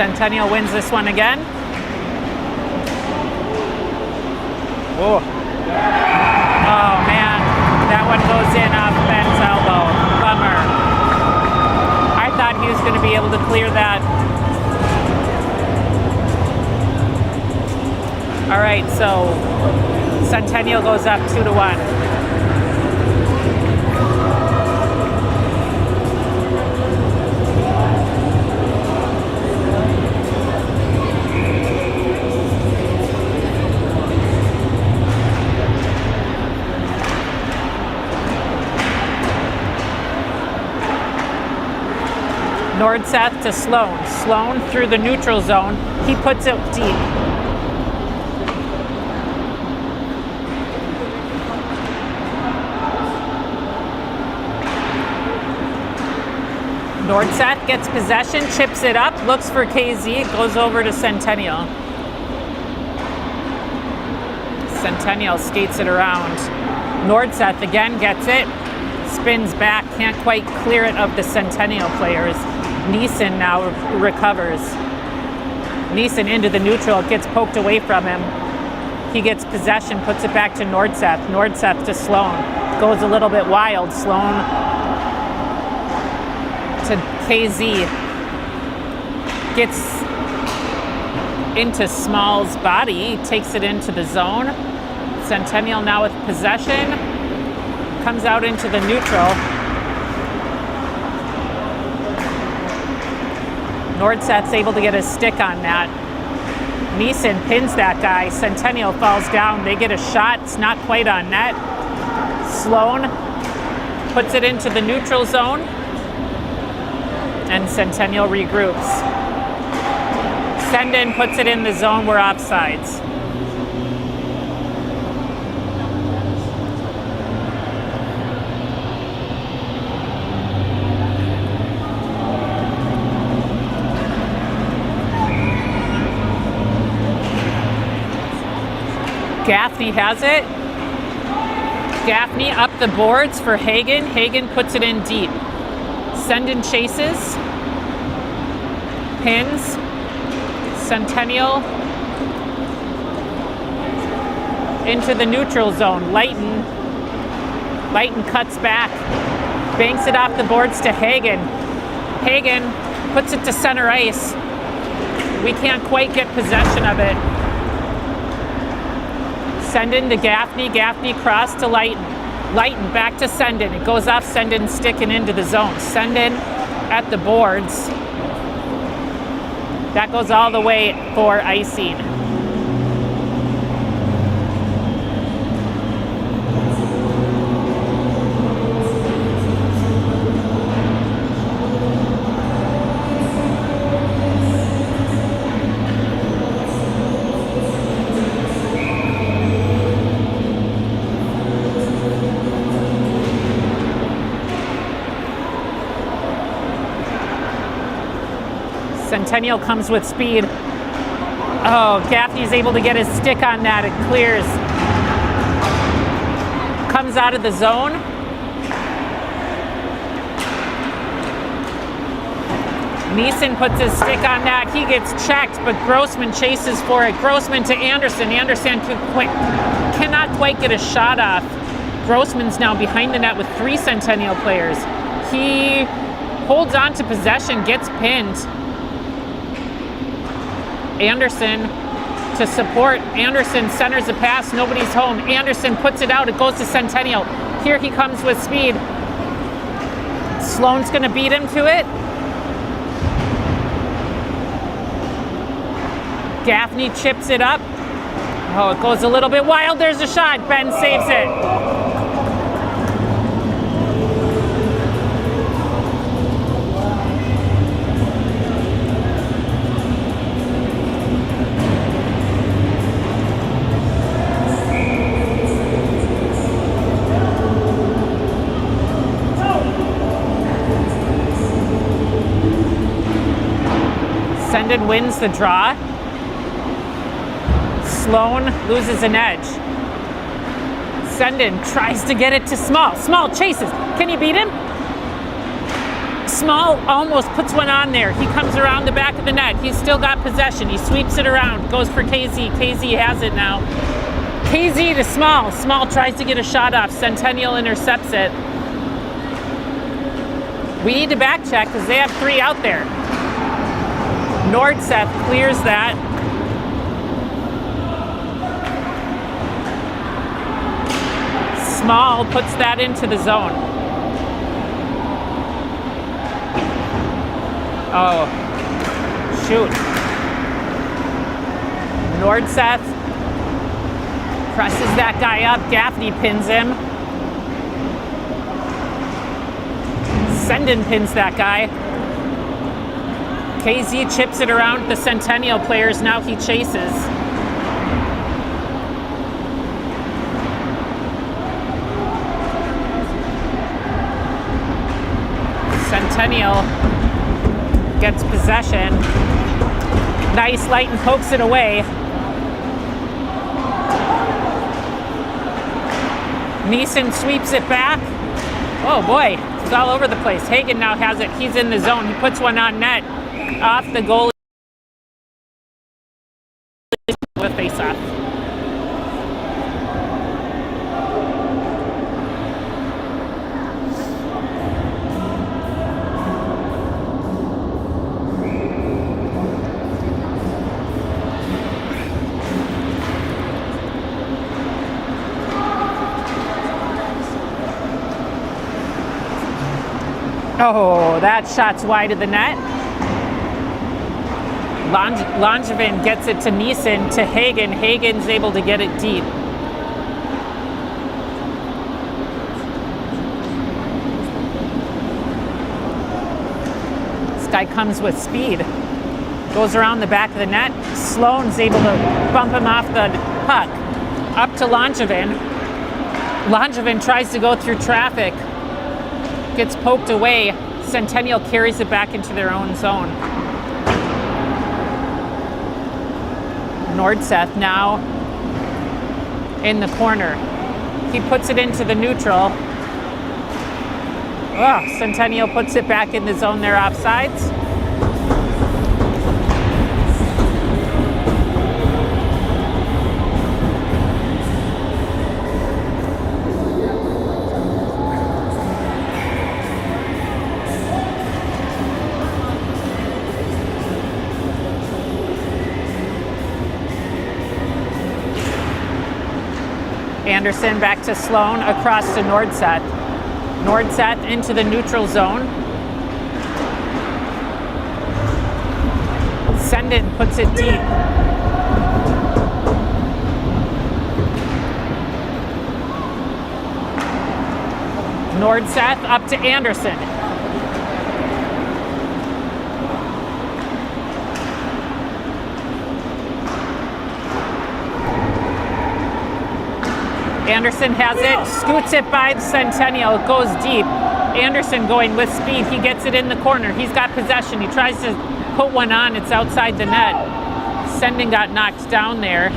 Centennial wins this one again. Whoa. Oh man, that one goes in off Ben's elbow. Bummer. I thought he was going to be able to clear that. All right, so Centennial goes up 2-1. Nordseth to Sloan. Sloan through the neutral zone. He puts it deep. Nordseth gets possession, chips it up, looks for KZ, goes over to Centennial. Centennial skates it around. Nordseth again gets it, spins back, can't quite clear it of the Centennial players. Neeson now recovers. Neeson into the neutral, it gets poked away from him. He gets possession, puts it back to Nordseth. Nordseth to Sloan. Goes a little bit wild. Sloan to KZ. Gets into Small's body, takes it into the zone. Centennial now with possession. Comes out into the neutral. Nordseth's able to get a stick on that. Neeson pins that guy. Centennial falls down. They get a shot. It's not quite on net. Sloan puts it into the neutral zone. And Centennial regroups. Sendin puts it in the zone. We're offsides. Gaffney has it. Gaffney up the boards for Hagen. Hagen puts it in deep. Sendin chases. Pins. Centennial into the neutral zone. Leighton cuts back. Banks it off the boards to Hagen. Hagen puts it to center ice. We can't quite get possession of it. Sendin to Gaffney. Gaffney cross to Leighton. Leighton back to Sendin. It goes off Sendin, sticking into the zone. Sendin at the boards. That goes all the way for icing. Centennial comes with speed. Oh, Gaffney's able to get his stick on that. It clears. Comes out of the zone. Neeson puts his stick on that. He gets checked, but Grossman chases for it. Grossman to Anderson. Anderson cannot quite get a shot off. Grossman's now behind the net with 3 Centennial players. He holds on to possession, gets pinned. Anderson to support. Anderson centers a pass. Nobody's home. Anderson puts it out. It goes to Centennial. Here he comes with speed. Sloan's going to beat him to it. Gaffney chips it up. Oh, it goes a little bit wild. There's a shot. Ben saves it. Sendin wins the draw. Sloan loses an edge. Sendin tries to get it to Small. Small chases. Can you beat him? Small almost puts one on there. He comes around the back of the net. He's still got possession. He sweeps it around, goes for KZ. KZ has it now. KZ to Small. Small tries to get a shot off. Centennial intercepts it. We need to back check because they have 3 out there. Nordseth clears that. Small puts that into the zone. Oh, shoot. Nordseth presses that guy up. Gaffney pins him. Senden pins that guy. KZ chips it around the Centennial players. Now he chases. Centennial gets possession. Nice, Lighton pokes it away. Neeson sweeps it back. Oh boy, it's all over the place. Hagen now has it. He's in the zone. He puts one on net. Off the goalie with face-off. Oh, that shot's wide of the net. Langevin gets it to Neeson, to Hagen. Hagen's able to get it deep. This guy comes with speed. Goes around the back of the net. Sloan's able to bump him off the puck. Up to Langevin. Langevin tries to go through traffic. Gets poked away. Centennial carries it back into their own zone. Nordseth now in the corner. He puts it into the neutral. Oh, Centennial puts it back in the zone. They're offsides. Anderson back to Sloan, across to Nordseth. Nordseth into the neutral zone. Senden puts it deep. Nordseth up to Anderson. Anderson has it, scoots it by the Centennial, it goes deep. Anderson going with speed, he gets it in the corner, he's got possession, he tries to put one on, it's outside the net. Senden got knocked down there.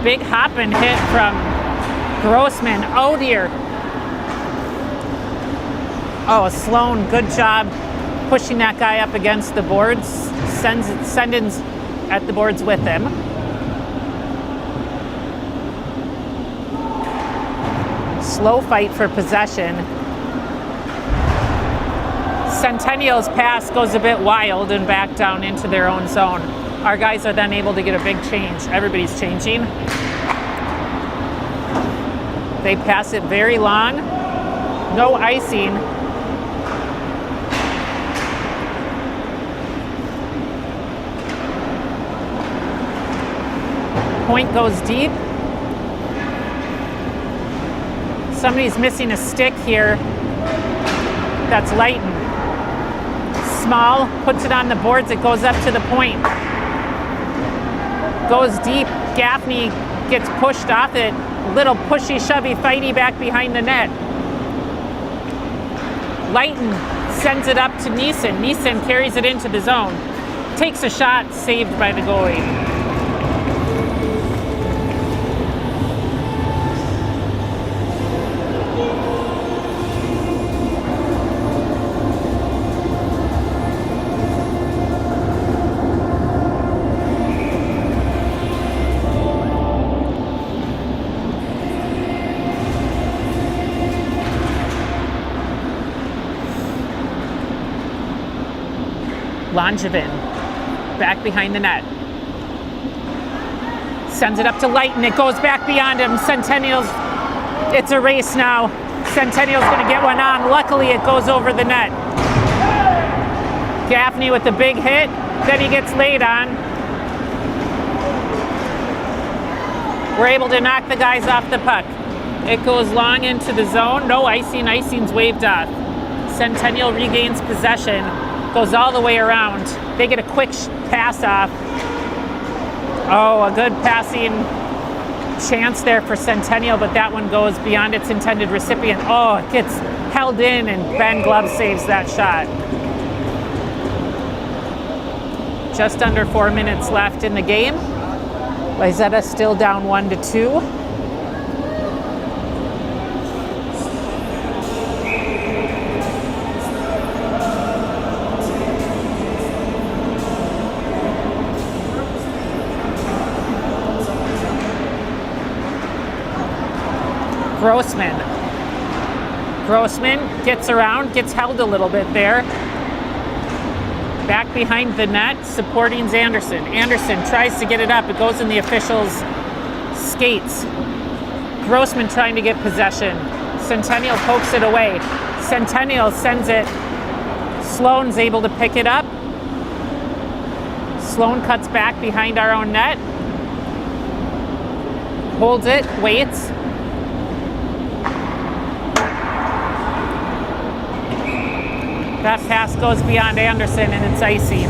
Big hopping hit from Grossman, oh dear. Oh, Sloan, good job pushing that guy up against the boards. Senden's at the boards with him. Slow fight for possession. Centennial's pass goes a bit wild and back down into their own zone. Our guys are then able to get a big change. Everybody's changing. They pass it very long. No icing. Point goes deep. Somebody's missing a stick here. That's Lighton. Small puts it on the boards. It goes up to the point. Goes deep. Gaffney gets pushed off it. Little pushy, shovey, fighty back behind the net. Lighton sends it up to Neeson. Neeson carries it into the zone. Takes a shot, saved by the goalie. Langevin, back behind the net. Sends it up to Lighton. It goes back beyond him. Centennial's, it's a race now. Centennial's going to get one on. Luckily, it goes over the net. Gaffney with the big hit. Then he gets laid on. We're able to knock the guys off the puck. It goes long into the zone. No icing. Icing's waved off. Centennial regains possession. Goes all the way around. They get a quick pass off. Oh, a good passing chance there for Centennial, but that one goes beyond its intended recipient. Oh, it gets held in, and Ben Glove saves that shot. Just under 4 minutes left in the game. Wayzata still down 1-2. Grossman gets around, gets held a little bit there. Back behind the net, supporting Anderson. Anderson tries to get it up. It goes in the official's skates. Grossman trying to get possession. Centennial pokes it away. Centennial sends it. Sloan's able to pick it up. Sloan cuts back behind our own net. Holds it, waits. That pass goes beyond Anderson, and it's icing.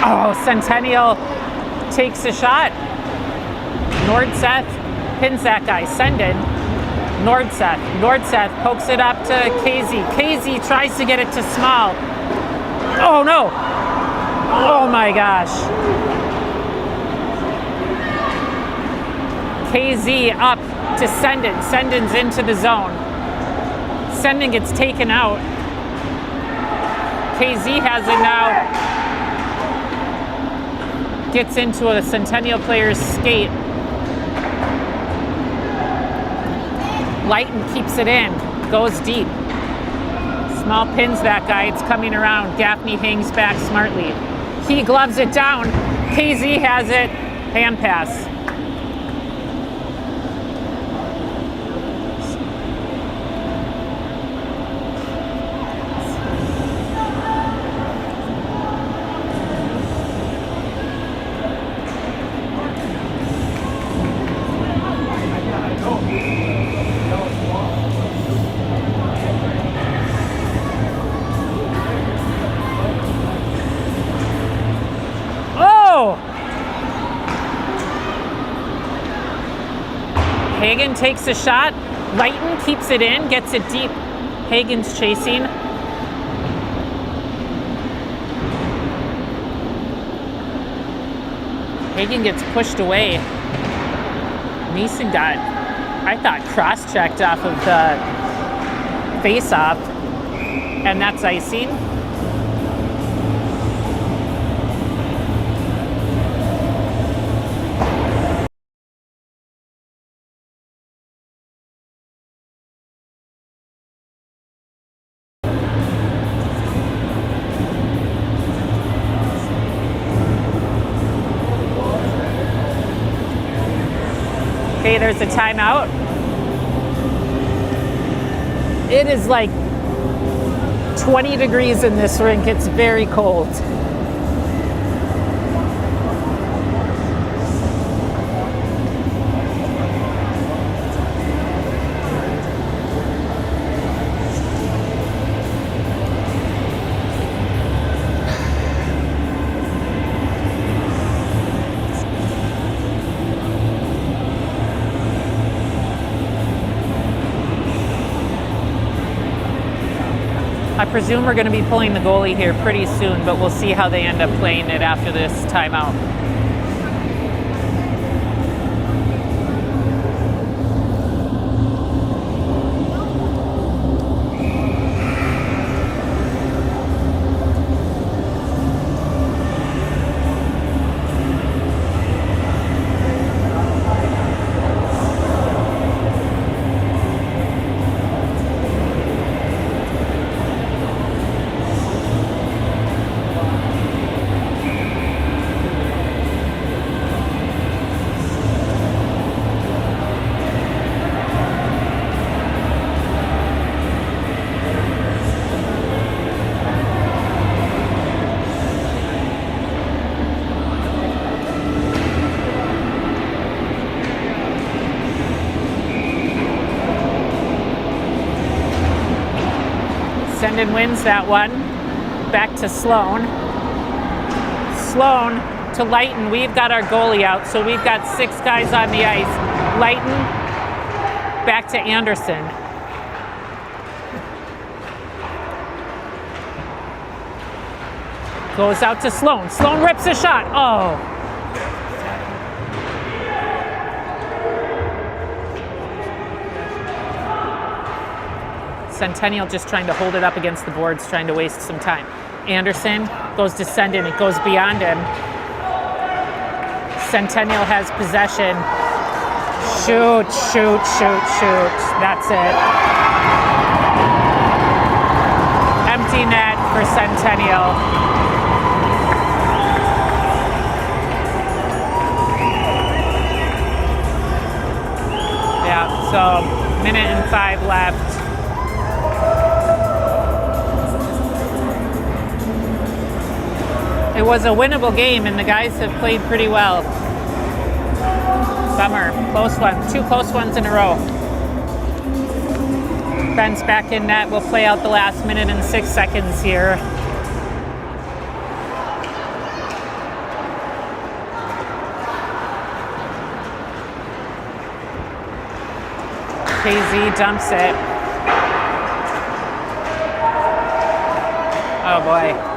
Oh, Centennial takes a shot. Nordseth pins that guy. Send in. Nordseth pokes it up to KZ. KZ tries to get it to Small. Oh no! Oh my gosh. KZ up to Sendin. Sendin's into the zone. Sendin gets taken out. KZ has it now. Gets into a Centennial player's skate. Lighton keeps it in, goes deep. Small pins that guy, it's coming around. Gaffney hangs back smartly. He gloves it down. KZ has it, hand pass. Hagen takes a shot. Lighton keeps it in, gets it deep. Hagen's chasing. Hagen gets pushed away. Mason got, I thought, cross-checked off of the face-off, and that's icing. Okay, there's a timeout. It is like 20 degrees in this rink. It's very cold. I presume we're going to be pulling the goalie here pretty soon, but we'll see how they end up playing it after this timeout. Senden wins that one. Back to Sloan. Sloan to Lighton. We've got our goalie out, so we've got 6 guys on the ice. Lighton back to Anderson. Goes out to Sloan. Sloan rips a shot. Oh. Centennial just trying to hold it up against the boards, trying to waste some time. Anderson goes to Senden. It goes beyond him. Centennial has possession. Shoot, shoot, shoot, shoot. That's it. Empty net for Centennial. Yeah, so minute and 5 left. It was a winnable game, and the guys have played pretty well. Bummer. Close one. 2 close ones in a row. Ben's back in net. We'll play out the last minute and 6 seconds here. KZ dumps it. Oh boy.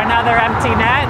Another empty net.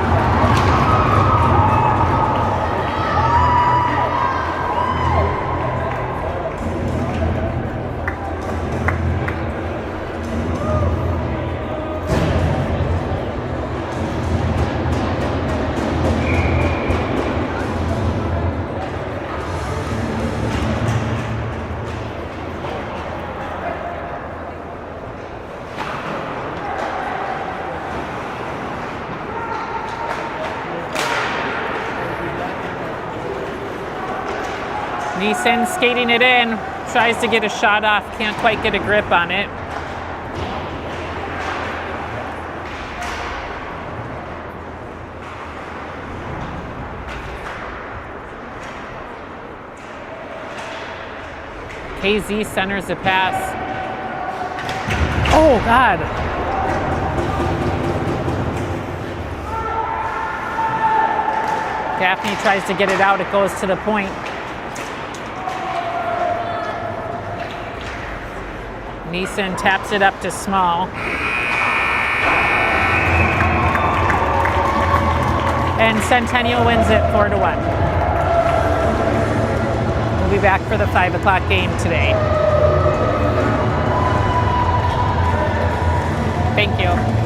Neeson skating it in, tries to get a shot off, can't quite get a grip on it. KZ centers a pass. Oh, God. Gaffney tries to get it out, it goes to the point. Neeson taps it up to Small. And Centennial wins it 4-1. We'll be back for the 5 o'clock game today. Thank you.